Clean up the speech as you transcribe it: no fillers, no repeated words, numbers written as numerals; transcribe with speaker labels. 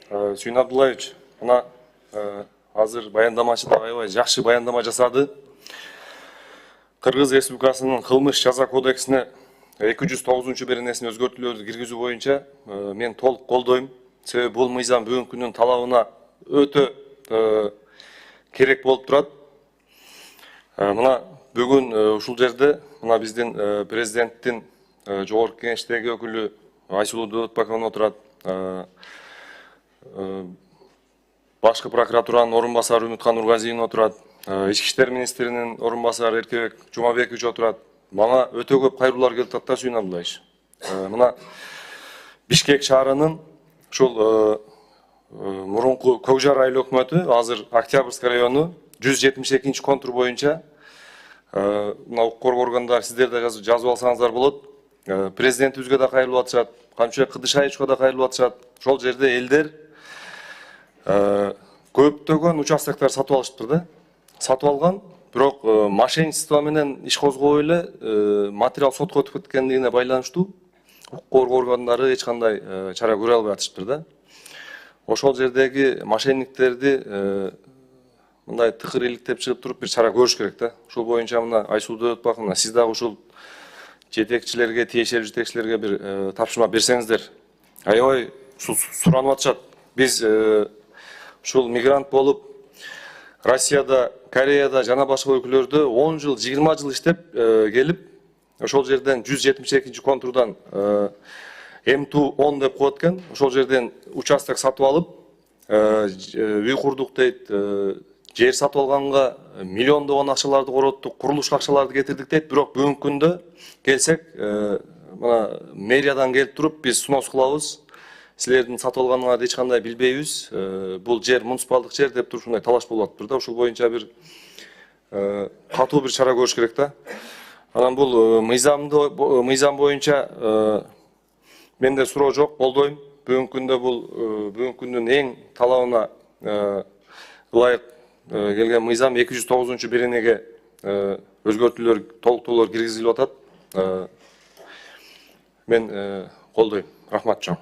Speaker 1: Сүйін Абдуллаевич, мына азыр баяндамачы да аябай жакшы баяндама жасады. Кыргыз Республикасынын кылмыш жаза кодексине 209 беренесине өзгөртүүлөрдү киргизүү боюнча мен толук колдойм. Себеби бул мыйзам бүгүнкү күндүн талабына өтө керек болуп турат. Мына бүгүн ушул жерде мына биздин президенттин жогорку кеңештеги өкүлү Айсулуу Дөбөтбаковна отурат. Башкы прокуратуранын орун басары Үмүткан Нургазиевна отурат. Ички иштер министринин орун басары Эркебек Жумабекович отурат. Мага өтө көп кайруулар келип атат да, Сүйүн Абдуллаевич. Мына Бишкек шаарынын ушул мурунку Көк Жар айыл өкмөтү, азыр Октябрьский району 172 контур боюнча мына укук коргоо органдары сиздер да жазып алсаңыздар болот. Президентибизге да кайрылып атышат, Камчыбек Кыдышаевичке да кайрылып атышат. Ошол жерде элдер көптөгөн участоктор сатып алышыптыр да. Сатып алган, бирок мошенничество менен иш козгобой эле материал сотко өтүп кеткендигине байланыштуу укук коргоо органдары эч кандай чара көрө албай атышыптыр да. Ошол жердеги мошенниктерди мындай тыкыр иликтеп чыгып туруп бир чара көрүш керек да. Ушул боюнча мына Айсулуу Дөбөтбаковна, сиз дагы ушул жетекчилерге, тиешелүү жетекчилерге бир тапшырма берсеңиздер. Аябай суранып атышат. Биз ушул мигрант болуп Россияда, Кореяда жана башка өлкөлөрдө 10 жыл, 20 жыл иштеп келип, ошол жерден 172 контурдан М2-10 деп коет экен. Ошол жерден участок сатып алып, үй курдук дейт, жер сатып алганга миллиондогон акчаларды короттук, курулуш акчаларды кетирдик дейт. Бирок бүгүнкү күндө келсек, мына мэриядан келип туруп биз суноос кылабыз. Силердин сатып алганыңарды эч кандай билбейбиз. Бул жер муниципалдык жер деп туруп ушундай талаш болуп атыптыр да. Ушул боюнча бир катуу бир чара көрүш керек да. Анан бул мыйзам боюнча менде суроо жок, колдойм. Бүгүнкү күндө бул бүгүнкү күндүн эң талабына ылайык келген мыйзам 209 беренеге өзгөртүүлөр, толуктоолор киргизилип атат. Мен колдойм. Рахмат чоң.